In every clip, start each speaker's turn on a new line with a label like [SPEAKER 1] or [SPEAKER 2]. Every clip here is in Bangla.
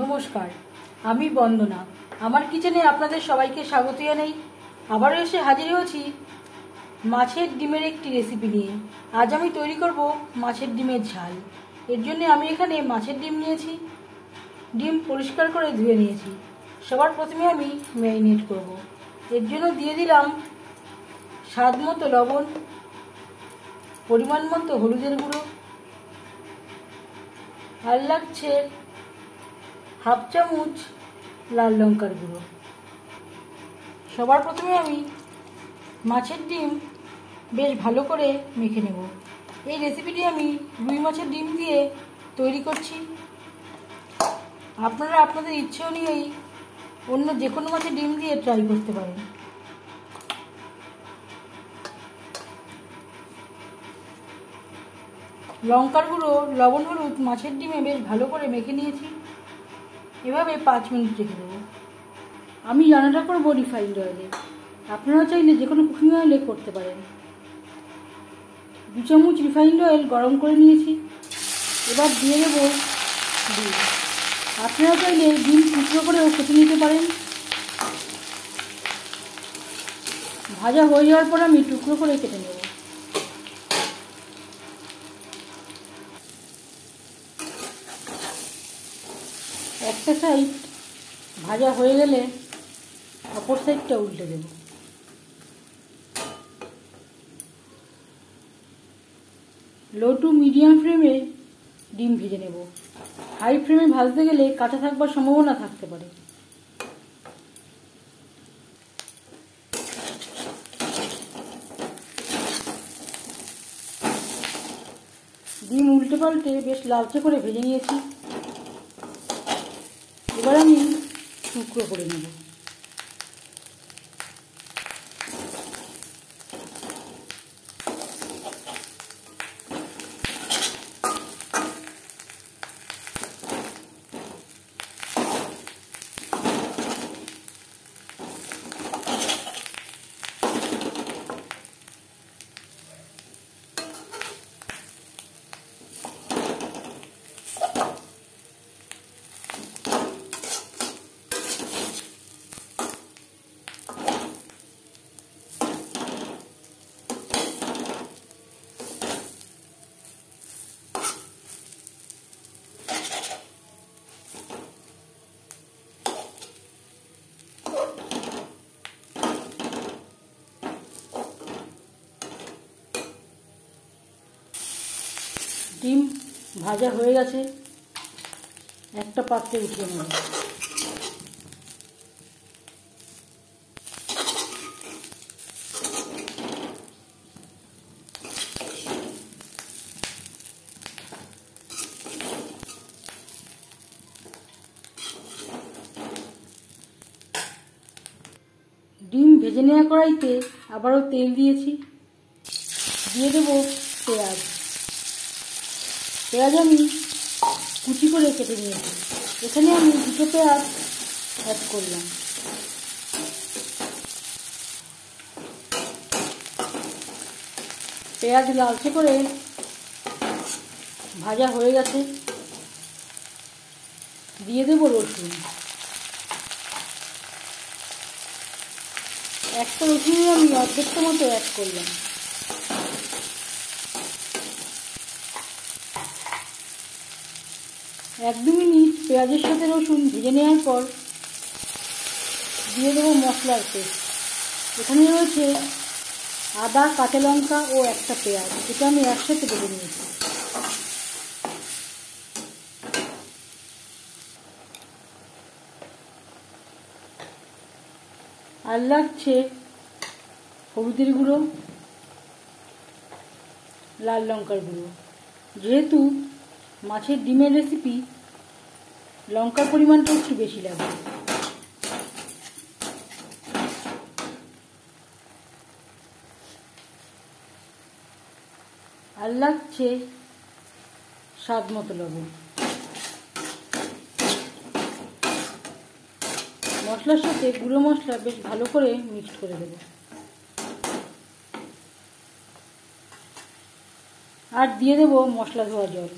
[SPEAKER 1] নমস্কার, আমি বন্দনা। আমার কিচেনে আপনাদের সবাইকে স্বাগত জানাই। আবারও এসে হাজির হয়েছি মাছের ডিমের একটি রেসিপি নিয়ে। আজ আমি তৈরি করব মাছের ডিমের ঝাল। এর জন্য আমি এখানে মাছের ডিম নিয়েছি। ডিম পরিষ্কার করে ধুয়ে নিয়েছি। সবার প্রথমে আমি ম্যারিনেট করব। এর জন্য দিয়ে দিলাম স্বাদ মতো লবণ, পরিমাণ মতো হলুদের গুঁড়ো, আর লাগছে হাফ চামচ লাল লঙ্কার গুঁড়ো। সবার প্রথমে আমি মাছের ডিম বেশ ভালো করে মেখে নেব। এই রেসিপিটি আমি রুই মাছের ডিম দিয়ে তৈরি করছি। আপনারা আপনাদের ইচ্ছে অনুযায়ী অন্য যে কোনো মাছের ডিম দিয়ে ট্রাই করতে পারেন। লঙ্কার গুঁড়ো, লবণ, হলুদ মাছের ডিমে বেশ ভালো করে মেখে নিয়েছি। এভাবে 5 মিনিট রেখে দেবো। আমি রান্নাটা করবো রিফাইন্ড অয়েলে। আপনারা চাইলে যে কোনো কুকিং অয়েলে করতে পারেন। 2 চামচ রিফাইন্ড অয়েল গরম করে নিয়েছি। এবার দিয়ে দেবো ডিম। আপনারা চাইলে ডিম টুকরো করেও কেটে নিতে পারেন। ভাজা হয়ে যাওয়ার পর আমি টুকরো করে কেটে নেব। একটা সাইড ভাজা হয়ে গেলে অপর সাইডটা উল্টে দেব। লো টু মিডিয়াম ফ্লেমে ডিম ভেজে নেব। হাই ফ্লেমে ভাজতে গেলে কাঁচা থাকবার সম্ভাবনা থাকতে পারে। ডিম উল্টে পাল্টে বেশ লালচে করে ভেজে নিয়েছি। এবার আমি টুকরো করে নেব। ডিম ভাজা হয়ে গেছে, একটা পাত্রে উঠিয়ে নেব। ডিম ভেজে নেওয়া কড়াইতে আবারও তেল দিয়েছি। দিয়ে দেব পেঁয়াজ। পেঁয়াজ আমি কুচি করে কেটে নিয়েছি। এখানে আমি 2 পেঁয়াজ অ্যাড করলাম। পেঁয়াজ লালচে করে ভাজা হয়ে গেছে। দিয়ে দেব রসুন। একটা রসুন আমি অর্ধেকটা মতো অ্যাড করলাম। এক দু মিনিট পেঁয়াজের সাথে রসুন ভেজে নেওয়ার পর দিয়ে দেবো মশলার পেস্ট। এখানে রয়েছে আদা, কাঁচা লঙ্কা ও একটা পেঁয়াজ। এটা আমি একসাথে বেটে নিয়েছি। আর লাগছে হলুদের গুঁড়ো, লাল লঙ্কার গুঁড়ো। যেহেতু মাছের ডিমের রেসিপি, লঙ্কার পরিমাণটা একটু বেশি লাগবে। আর লাগছে স্বাদ মতো লবণ। মশলার সাথে গুঁড়ো মশলা বেশ ভালো করে মিক্সড করে দেব। আর দিয়ে দেব মশলা ধোয়া জল,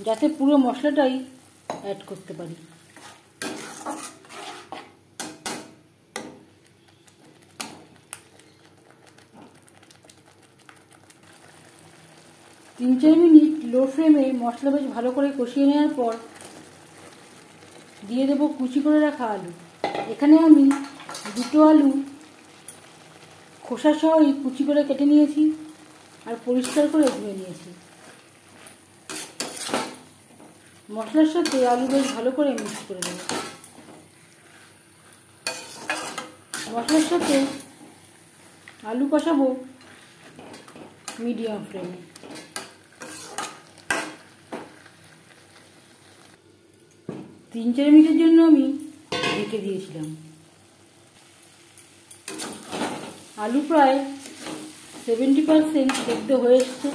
[SPEAKER 1] যাতে পুরো মশলাটাই অ্যাড করতে পারি। 3-4 মিনিট লো ফ্লেমে মশলা বেশ ভালো করে কষিয়ে নেওয়ার পর দিয়ে দেবো কুচি করে রাখা আলু। এখানে আমি 2টো আলু খোসা সহই কুচি করে কেটে নিয়েছি আর পরিষ্কার করে ধুয়ে নিয়েছি। মশলার সাথে আলু বেশ ভালো করে মিক্স করে দেব। মশলার সাথে আলু কষাবো মিডিয়াম ফ্লেমে। তিন 4 মিনিটের জন্য আমি ঢেকে দিয়েছিলাম। আলু প্রায় 70% সেদ্ধ হয়ে এসছে।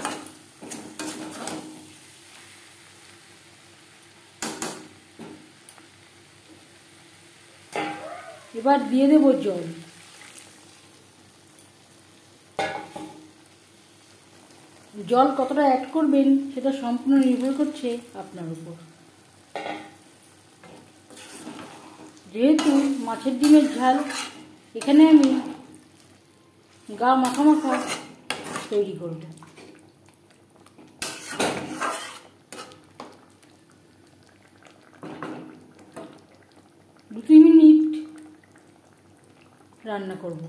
[SPEAKER 1] এবার দিয়ে দেব জল। জল কতটা অ্যাড করবেন সেটা সম্পূর্ণ নির্ভর করছে আপনার উপর। যেহেতু মাছের ডিমের ঝাল, এখানে আমি গা মাখা মাখা তৈরি করব। 2-3 মিনিট রান্না করব।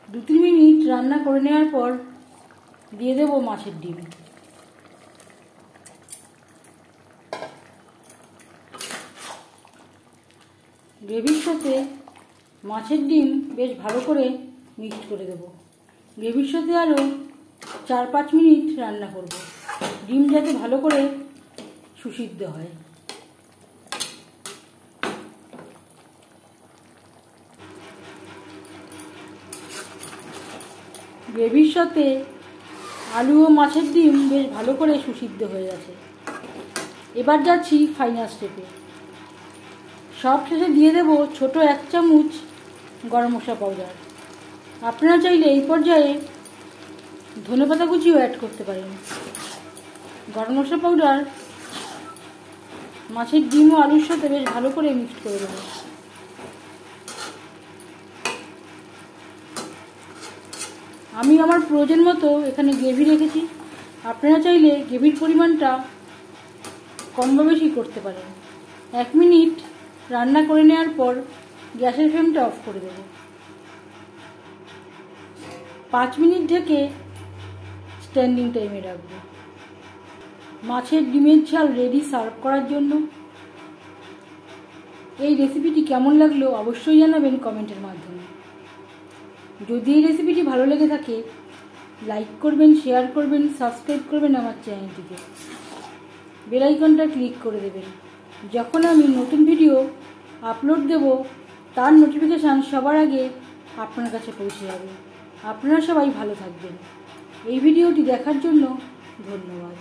[SPEAKER 1] 2-3 মিনিট রান্না করে নেওয়ার পর দিয়ে দেব মাছের ডিম। গ্রেভির সাথে মাছের ডিম বেশ ভালো করে মিক্সড করে দেব। গ্রেভির সাথে আরও 4-5 মিনিট রান্না করব, ডিম যাতে ভালো করে সুসিদ্ধ হয়। গ্রেভির সাথে আলু ও মাছের ডিম বেশ ভালো করে সুসিদ্ধ হয়ে গেছে। এবার যাচ্ছি ফাইনাল স্টেপে। সব শেষে দিয়ে দেব ছোট 1 চামচ গরম মশলা পাউডার। আপনারা চাইলে এই পর্যায়ে ধনেপাতা কুচিও অ্যাড করতে পারেন। গরম মশলা পাউডার মাছের ডিম ও আলুর সাথে বেশ ভালো করে মিক্সড করে দেব। আমি আমার প্রয়োজন মতো এখানে গ্রেভি রেখেছি। আপনারা চাইলে গ্রেভির পরিমাণটা কম বা বেশি করতে পারেন। 1 মিনিট রান্না করে নেওয়ার পর গ্যাসের ফ্লেমটা অফ করে দেব। 5 মিনিট ঢেকে স্ট্যান্ডিং টাইমে রাখবো। মাছের ডিমের ঝাল রেডি সার্ভ করার জন্য। এই রেসিপিটি কেমন লাগলো অবশ্যই জানাবেন কমেন্টের মাধ্যমে। যদি এই রেসিপিটি ভালো লেগে থাকে লাইক করবেন, শেয়ার করবেন, সাবস্ক্রাইব করবেন আমার চ্যানেলটিকে। বেল আইকনটা ক্লিক করে দেবেন। যখন আমি নতুন ভিডিও আপলোড দেব তার নোটিফিকেশান সবার আগে আপনার কাছে পৌঁছে যাবে। আপনারা সবাই ভালো থাকবেন। এই ভিডিওটি দেখার জন্য ধন্যবাদ।